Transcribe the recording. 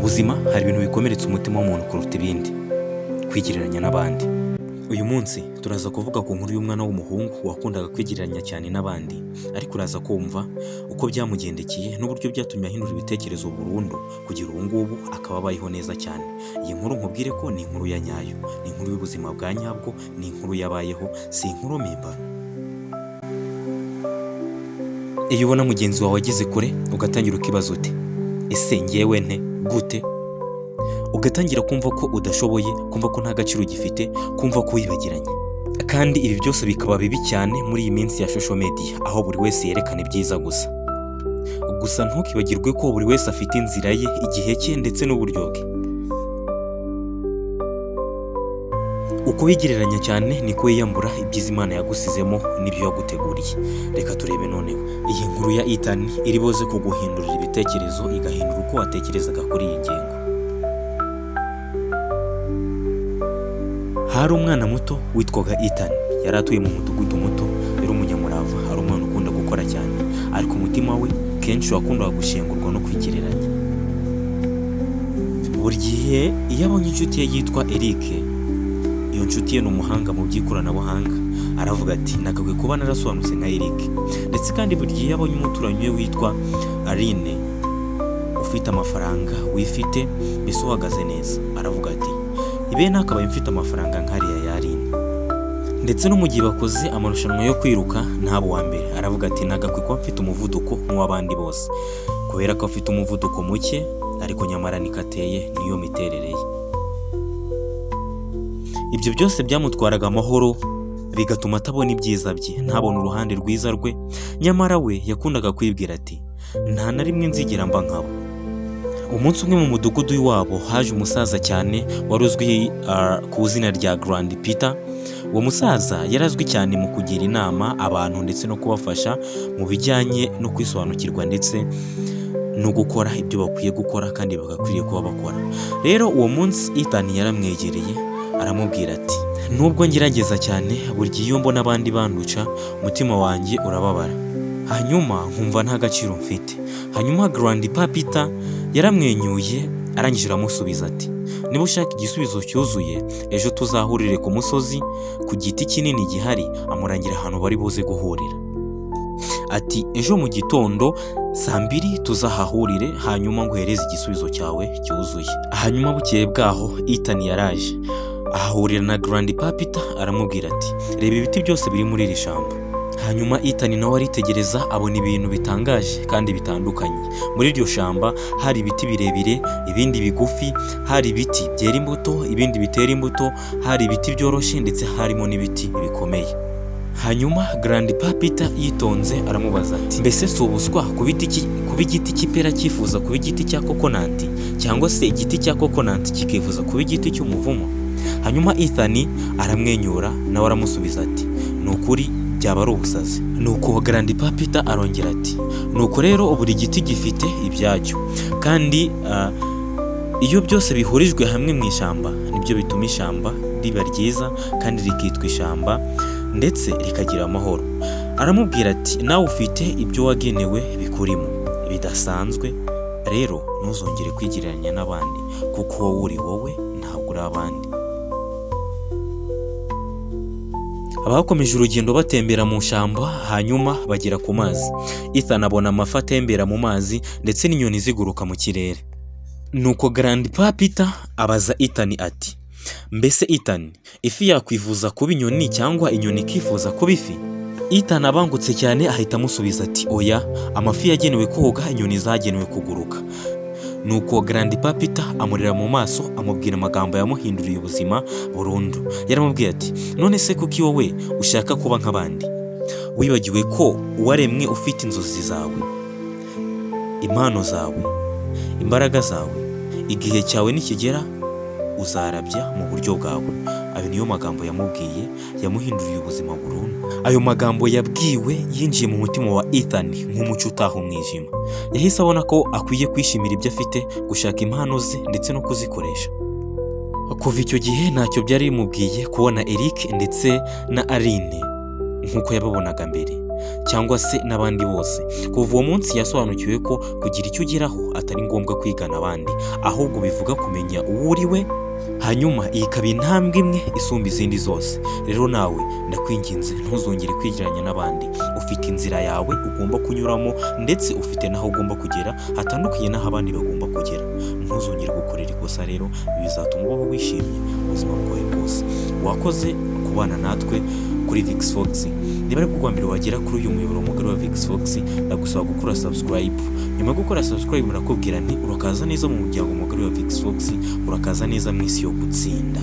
buzima hari ibintu bikomeretsa umutima w'umuntu kuruta ibindi, kwigereranya n'abandi. Uyu munsi turaza kuvuga ku nkuru y'umwana w'umuhungu wakundaga kwigereranya cyane n'abandi, ariko uraza kumva uko byamugendekeye n'uburyo byatumye ahindura ibitekerezo burundu kugira ubu ngubu akaba abayeho neza cyane. Iyi nkuru nkubwire ko ni inkuru ya nyayo, ni inkuru y'ubuzima bwa nyabwo, ni inkuru yabayeho, si inkuru mpimbano. Iyo ubona mugenzi wawe ageze kure ugatangira ukibaza uti ese ngewe nte gute, ugatangira kumva ko udashoboye, kumva ko nta gaciro ugifite, kumva ko wibagiranye. Kandi ibi byose bikaba bibi cyane muri iyi minsi ya social media, aho buri wese yerekana ibyiza gusa ntukibagirwe ko buri wese afite inzira ye, igihe cye ndetse n'uburyo bwe. Uko wigereranya cyane niko wiyambura ibyiza Imana yagusizemo n'ibyo yaguteguriye. Reka turebe noneho iyi nkuru ya Ethan iri buze kuguhindurira ibitekerezo, igahindura uko watekerezaga kuri iyi ngingo. Hari umwana muto witwaga Ethan, yari atuye mu mudugudu muto, yari umunyamurava, hari umwana ukunda gukora cyane, ariko umutima we kenshi wakundaga gushengurwa no kwigereranya. Buri gihe iyo abonye inshuti ye yitwa Eric, iyo nshuti ye ni umuhanga mu by'ikoranabuhanga, aravuga ati nagakwiye kuba narasobanutse nka Eric. Ndetse kandi buri gihe iyo abonye umuturanyi we witwa Aline, ufite amafaranga, wifite, mbese uhagaze neza, aravuga ati ibe nakabaye mfite amafaranga nk'ariya ya Aline. Ndetse no mu gihe bakoze amarushanwa yo kwiruka ntabo wa mbere, aravuga ati nagakwiye kuba mfite umuvuduko nk'uw'abandi bose, kubera ko afite umuvuduko muke, ariko nyamara niko ateye, niyo miterere ye. Ibyo byose byamutwaraga amahoro, bigatuma atabona ibyiza bye, ntabona uruhande rwiza rwe. Nyamara we yakundaga kwibwira ati nta na rimwe nzigera mba nkabo. Umunsi umwe mu mudugudu w'iwabo haje umusaza cyane wari uzwi ku izina rya Grand Peter. Uwo musaza yari azwi cyane mu kugira inama abantu ndetse no kubafasha mu bijyanye no kwisobanukirwa ndetse no gukora ibyo bakwiye gukora kandi bagakwiriye kuba bakora. Rero uwo munsi Ethan yaramwegereye, aramubwira ati nubwo ngerageza cyane, buri gihe iyo mbona abandi banduca umutima wanjye urababara, hanyuma nkumva nta gaciro mfite. Hanyuma Grand Peter yaramwenyuye, arangije aramusubiza ati niba ushaka igisubizo cyuzuye, ejo tuzahurire ku musozi ku giti kinini gihari. Amurangira ahantu bari buze guhurira. Ati ejo mu gitondo saa 2 tuzahahurire, hanyuma nguhereze igisubizo cyawe cyuzuye. Hanyuma bukeye bwaho Ethan yaraje ahahurira na Grand Peter, aramubwira ati reba ibiti byose biri muri iri shamba. Hanyuma Ethan nawe aritegereza, abona ibintu bitangaje kandi bitandukanye. Muri iryo shamba hari ibiti birebire, ibindi bigufi, hari ibiti byera imbuto, ibindi bitera imbuto, hari ibiti byoroshye ndetse harimo n'ibiti bikomeye. Hanyuma Grand Peter yitonze aramubaza ati mbese si ubuswa kuba igiti cy'ipera cyifuza kuba igiti cya kokonati, cyangwa se igiti cya kokonati kikifuza kuba igiti cy'umuvumo? Hanyuma Ethan aramwenyura, nawe aramusubiza ati ni ukuri byaba ari ubusazi. Nuko Grand Peter arongera ati nuko rero buri giti gifite ibyacyo, kandi iyo byose bihurijwe hamwe mu ishyamba nibyo bituma ishyamba riba ryiza kandi rikitwa ishyamba ndetse rikagira amahoro. Aramubwira ati nawe ufite ibyo wagenewe bikurimo bidasanzwe, rero ntuzongere kwigereranya n'abandi, kuko wowe uri wowe, ntabwo uri abandi. Abakomeje urugendo batembera mu ishyamba, hanyuma bagera ku mazi. Ethan abona amafi atembera mu mazi ndetse n'inyoni ziguruka mu kirere. Nuko Grand Peter abaza Ethan ati mbese Ethan, ifi yakwifuza kuba inyoni cyangwa inyoni ikifuza kuba ifi? Ethan abangutse cyane ahita amusubiza ati oya, amafi yagenewe koga, inyoni zagenewe kuguruka. Nuko Grand Peter amurira mu maso, amubwira amagambo yamuhinduriye ubuzima burundu. Yaramubwiye ati none se kuki wowe ushaka kuba nk'abandi? Wibagiwe ko waremwe ufite inzozi zawe, impano zawe, imbaraga zawe. Igihe cyawe nikigera uzarabya mu buryo bwawe. Ayo niyo magambo yamubwiye, yamuhinduriye ubuzima burundu. Ayo magambo yabwiwe yinjiye mu mutima wa Ethan nk'umucyo utaha umwijima. Yahise abona ko akwiye kwishimira ibyo afite, gushaka impano ze ndetse no kuzikoresha. Kuva icyo gihe ntacyo byari bimubwiye kubona Eric ndetse na Aline nk'uko yababonaga mbere. cyangwa se n'abandi bose. Kuva uwo munsi yasobanukiwe ko kugira icyo ugeraho atari ngombwa kwigana abandi, ahubwo bivuga kumenya uwo uri we, hanyuma iyi ikaba intambwe imwe isumba izindi zose. Rero nawe ndakwinginze ntuzongere kwigeranya n'abandi. Ufite inzira yawe ugomba kunyuramo, ndetse ufite n'aho ugomba kugera hatandukanye n'aho abandi bagomba kugera. Ntuzongere gukorera ikosa rero, bizatuma ubaho wishimye ubuzima bwawe bwose. Wakoze kubana natwe kuri Vix Fox. Niba ari bwo mbere wagera kuri uyu muyoboro mugari wa Vix Fox, ndagusaba gukora subscribe. Nyuma yo gukora subscribe murakubwira nti urakaza neza mu muryango mugari wa Vix Fox, urakaza neza mu isi yo gutsinda.